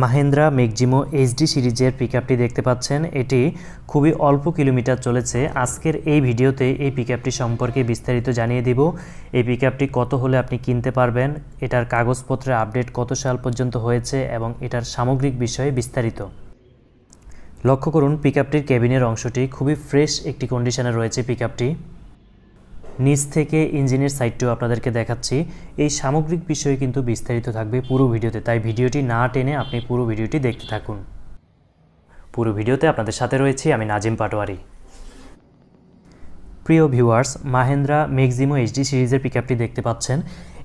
Mahindra Maxximo HD সিরিজের পিকআপটি দেখতে পাচ্ছেন। এটি খুবই অল্প কিলোমিটার চলেছে। আজকের এই ভিডিওতে এই পিকআপটি সম্পর্কে বিস্তারিত জানিয়ে দিব। এই পিকআপটি কত হলে আপনি কিনতে পারবেন, এটার কাগজপত্রের আপডেট কত সাল পর্যন্ত হয়েছে এবং এটার সামগ্রিক বিষয়ে বিস্তারিত। লক্ষ্য করুন পিকআপটির কেবিনের অংশটি খুবই ফ্রেশ একটি কন্ডিশনে রয়েছে। পিকআপটি নিচ থেকে ইঞ্জিনের সাইডটিও আপনাদেরকে দেখাচ্ছি। এই সামগ্রিক বিষয়ে কিন্তু বিস্তারিত থাকবে পুরো ভিডিওতে, তাই ভিডিওটি না টেনে আপনি পুরো ভিডিওটি দেখতে থাকুন। পুরো ভিডিওতে আপনাদের সাথে রয়েছি আমি নাজিম পাটোয়ারি। প্রিয় ভিউয়ার্স, মাহিন্দ্রা ম্যাক্সিমো এইচডি সিরিজের পিকআপটি দেখতে পাচ্ছেন।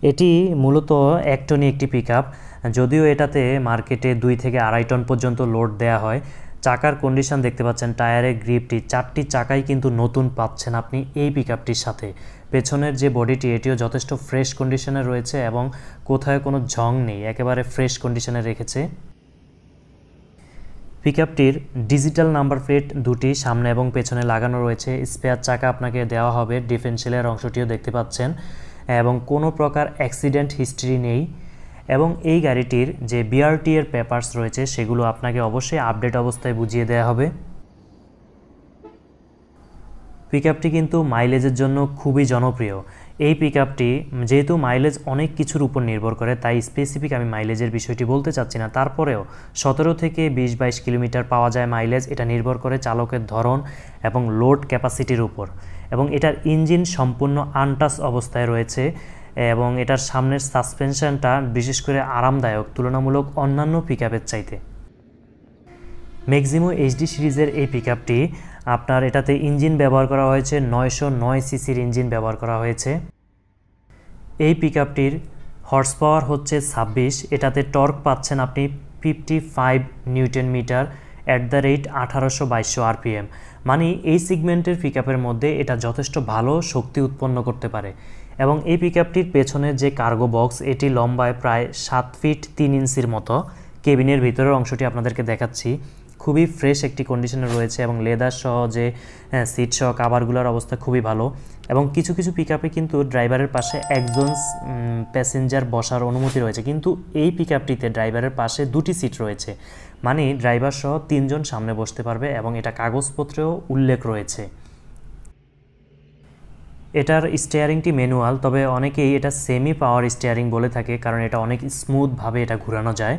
এটি মূলত 1 টনি একটি পিকআপ, যদিও এটাতে মার্কেটে 2 থেকে 2.5 টন পর্যন্ত লোড দেয়া হয়। চাকার কন্ডিশন দেখতে পাচ্ছেন, টায়ারের গ্রিপটি 4টি চাকাই কিন্তু নতুন পাচ্ছেন আপনি এই পিকআপটির সাথে। পেছনের যে বডিটি এটিও যথেষ্ট ফ্রেশ কন্ডিশনে রয়েছে এবং কোথায় কোনো ঝং নেই, একেবারে ফ্রেশ কন্ডিশনে রেখেছে। পিকআপটির ডিজিটাল নাম্বার প্লেট দুটি সামনে এবং পেছনে লাগানো রয়েছে। স্পেয়ার চাকা আপনাকে দেওয়া হবে, ডিফারেন্সিয়ালের অংশটিও দেখতে পাচ্ছেন এবং কোনো প্রকার অ্যাক্সিডেন্ট হিস্ট্রি নেই। এবং এই গাড়িটির যে বিআরটি এর পেপারস রয়েছে সেগুলো আপনাকে অবশ্যই আপডেট অবস্থায় বুঝিয়ে দেওয়া হবে। পিকআপটি কিন্তু মাইলেজের জন্য খুবই জনপ্রিয়। এই পিকআপটি যেহেতু মাইলেজ অনেক কিছুর উপর নির্ভর করে, তাই স্পেসিফিক আমি মাইলেজের বিষয়টি বলতে চাচ্ছি না। তারপরেও 17 থেকে 20-22 কিলোমিটার পাওয়া যায় মাইলেজ। এটা নির্ভর করে চালকের ধরন এবং লোড ক্যাপাসিটির উপর। এবং এটার ইঞ্জিন সম্পূর্ণ আনটাচ অবস্থায় রয়েছে এবং এটার সামনের সাসপেনশনটা বিশেষ করে আরামদায়ক তুলনামূলক অন্যান্য পিকআপের চাইতে। ম্যাক্সিমো এইচডি সিরিজের এই পিকআপটি আপনার এটাতে ইঞ্জিন ব্যবহার করা হয়েছে 909 সিসির ইঞ্জিন ব্যবহার করা হয়েছে। এই পিকআপটির হর্স পাওয়ার হচ্ছে 26। এটাতে টর্ক পাচ্ছেন আপনি 55 নিউটন মিটার @ 1800-2200 আরপিএম। মানে এই সিগমেন্টের পিকআপের মধ্যে এটা যথেষ্ট ভালো শক্তি উৎপন্ন করতে পারে। এবং এই পিকআপটির পেছনের যে কার্গো বক্স এটি লম্বায় প্রায় 7 ফিট 3 ইঞ্চির মতো। কেবিনের ভিতরের অংশটি আপনাদেরকে দেখাচ্ছি, খুবই ফ্রেশ একটি কন্ডিশনে রয়েছে এবং লেদার সহ যে সিট সহ কাভারগুলোর অবস্থা খুবই ভালো। এবং কিছু কিছু পিকআপে কিন্তু ড্রাইভারের পাশে একজন প্যাসেঞ্জার বসার অনুমতি রয়েছে, কিন্তু এই পিকআপটিতে ড্রাইভারের পাশে 2টি সিট রয়েছে, মানে ড্রাইভার সহ 3 জন সামনে বসতে পারবে এবং এটা কাগজপত্রেও উল্লেখ রয়েছে। এটার স্টিয়ারিংটি ম্যানুয়াল, তবে অনেকেই এটা সেমি পাওয়ার স্টিয়ারিং বলে থাকে, কারণ এটা অনেক স্মুথভাবে এটা ঘোরানো যায়।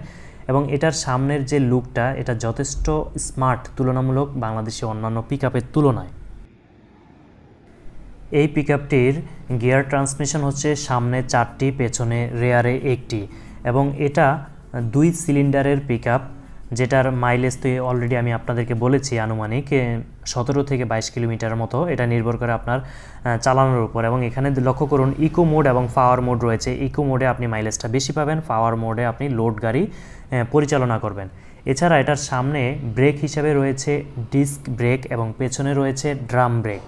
এবং এটার সামনের যে লুকটা এটা যথেষ্ট স্মার্ট তুলনামূলক বাংলাদেশে অন্যান্য পিকআপের তুলনায়। এই পিকআপটির গিয়ার ট্রান্সমিশন হচ্ছে সামনে 4টি, পেছনে রেয়ারে 1টি। এবং এটা 2 সিলিন্ডারের পিকআপ, যেটার মাইলেজ তো অলরেডি আমি আপনাদেরকে বলেছি আনুমানিক 17 থেকে 22 কিলোমিটার মতো। এটা নির্ভর করে আপনার চালানোর উপর। এবং এখানে লক্ষ্য করুন ইকো মোড এবং পাওয়ার মোড রয়েছে। ইকো মোডে আপনি মাইলেজটা বেশি পাবেন, পাওয়ার মোডে আপনি লোড গাড়ি পরিচালনা করবেন। এছাড়া এটার সামনে ব্রেক হিসাবে রয়েছে ডিস্ক ব্রেক এবং পেছনে রয়েছে ড্রাম ব্রেক।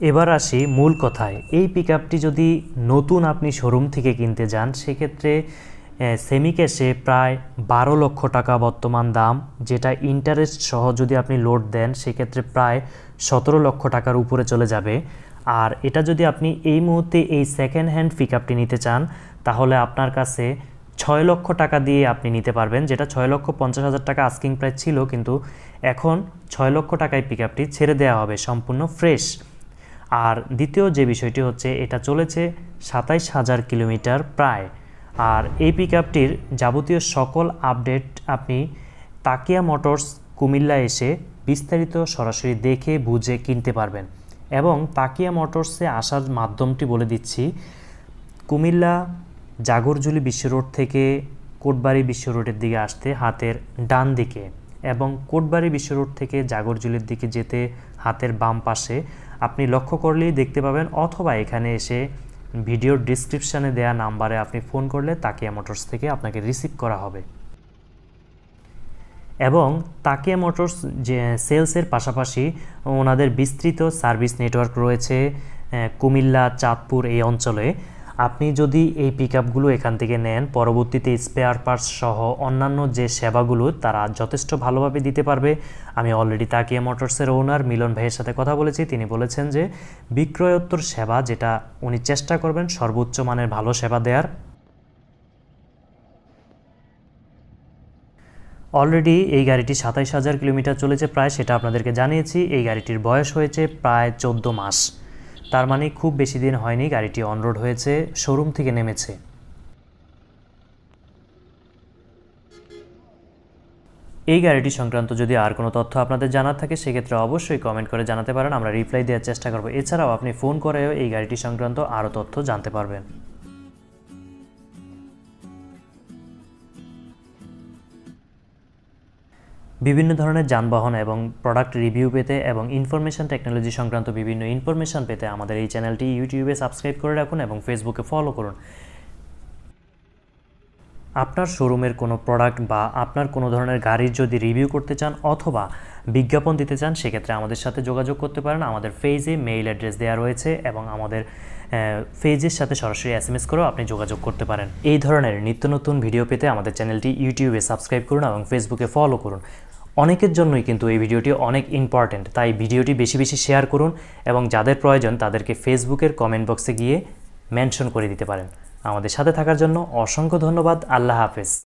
এবার আসি মূল কথায়। এই পিকআপটি যদি নতুন আপনি শোরুম থেকে কিনতে যান সেক্ষেত্রে সেমি ক্যাশে প্রায় 12 লক্ষ টাকা বর্তমান দাম, যেটা ইন্টারেস্ট সহ যদি আপনি লোড দেন সেক্ষেত্রে প্রায় 17 লক্ষ টাকার উপরে চলে যাবে। আর এটা যদি আপনি এই মুহূর্তে এই সেকেন্ড হ্যান্ড পিকআপটি নিতে চান তাহলে আপনার কাছে 6 লক্ষ টাকা দিয়ে আপনি নিতে পারবেন, যেটা 6,50,000 টাকা আস্কিং প্রাইস ছিল, কিন্তু এখন 6 লক্ষ টাকায় পিকআপটি ছেড়ে দেওয়া হবে সম্পূর্ণ ফ্রেশ। আর দ্বিতীয় যে বিষয়টি হচ্ছে এটা চলেছে 27,000 কিলোমিটার প্রায়। আর এই পিকআপটির যাবতীয় সকল আপডেট আপনি তাকিয়া মোটরস কুমিল্লা এসে বিস্তারিত সরাসরি দেখে বুঝে কিনতে পারবেন। এবং তাকিয়া মোটরসে আসার মাধ্যমটি বলে দিচ্ছি, কুমিল্লা জাগরজুলি বিশ্ব রোড থেকে কোটবাড়ি বিশ্ব রোডের দিকে আসতে হাতের ডান দিকে, এবং কোটবাড়ি বিশ্ব রোড থেকে জাগরজুলির দিকে যেতে হাতের বাম পাশে আপনি লক্ষ্য করলেই দেখতে পাবেন, অথবা এখানে এসে ভিডিওর ডিসক্রিপশানে দেয়া নাম্বারে আপনি ফোন করলে তাকিয়া মোটরস থেকে আপনাকে রিসিভ করা হবে। এবং তাকিয়া মোটরস যে সেলসের পাশাপাশি ওনাদের বিস্তৃত সার্ভিস নেটওয়ার্ক রয়েছে কুমিল্লা, চাঁদপুর এই অঞ্চলে। আপনি যদি এই পিকআপগুলো এখান থেকে নেন, পরবর্তীতে স্পেয়ার পার্টস সহ অন্যান্য যে সেবাগুলো তারা যথেষ্ট ভালোভাবে দিতে পারবে। আমি অলরেডি তাকিয়া মোটরসের ওনার মিলন ভাইয়ের সাথে কথা বলেছি, তিনি বলেছেন যে বিক্রয়োত্তর সেবা যেটা উনি চেষ্টা করবেন সর্বোচ্চ মানের ভালো সেবা দেওয়ার। অলরেডি এই গাড়িটি 27,000 কিলোমিটার চলেছে প্রায়, সেটা আপনাদেরকে জানিয়েছি। এই গাড়িটির বয়স হয়েছে প্রায় 14 মাস, তার মানে খুব বেশি দিন হয়নি গাড়িটি অনরোড হয়েছে, শোরুম থেকে নেমেছে। এই গাড়িটি সংক্রান্ত যদি আর কোনো তথ্য আপনাদের জানার থাকে সেক্ষেত্রে অবশ্যই কমেন্ট করে জানাতে পারেন, আমরা রিপ্লাই দেওয়ার চেষ্টা করব। এছাড়াও আপনি ফোন করেও এই গাড়িটি সংক্রান্ত আরও তথ্য জানতে পারবেন। বিভিন্ন ধরনের যানবাহন এবং প্রোডাক্ট রিভিউ পেতে এবং ইনফরমেশন টেকনোলজি সংক্রান্ত বিভিন্ন ইনফরমেশন পেতে আমাদের এই চ্যানেলটি ইউটিউবে সাবস্ক্রাইব করে রাখুন এবং ফেসবুকে ফলো করুন। আপনার শোরুমের কোনো প্রোডাক্ট বা আপনার কোনো ধরনের গাড়ির যদি রিভিউ করতে চান অথবা বিজ্ঞাপন দিতে চান সেক্ষেত্রে আমাদের সাথে যোগাযোগ করতে পারেন। আমাদের পেজে মেইল অ্যাড্রেস দেওয়া রয়েছে এবং আমাদের পেজের সাথে সরাসরি SMS করেও আপনি যোগাযোগ করতে পারেন। এই ধরনের নিত্য নতুন ভিডিও পেতে আমাদের চ্যানেলটি ইউটিউবে সাবস্ক্রাইব করুন এবং ফেসবুকে ফলো করুন। অনেকের জন্যই কিন্তু এই ভিডিওটি অনেক ইম্পর্ট্যান্ট, তাই ভিডিওটি বেশি বেশি শেয়ার করুন এবং যাদের প্রয়োজন তাদেরকে ফেসবুকের কমেন্ট বক্সে গিয়ে মেনশন করে দিতে পারেন। আমাদের সাথে থাকার জন্য অসংখ্য ধন্যবাদ। আল্লাহ হাফেজ।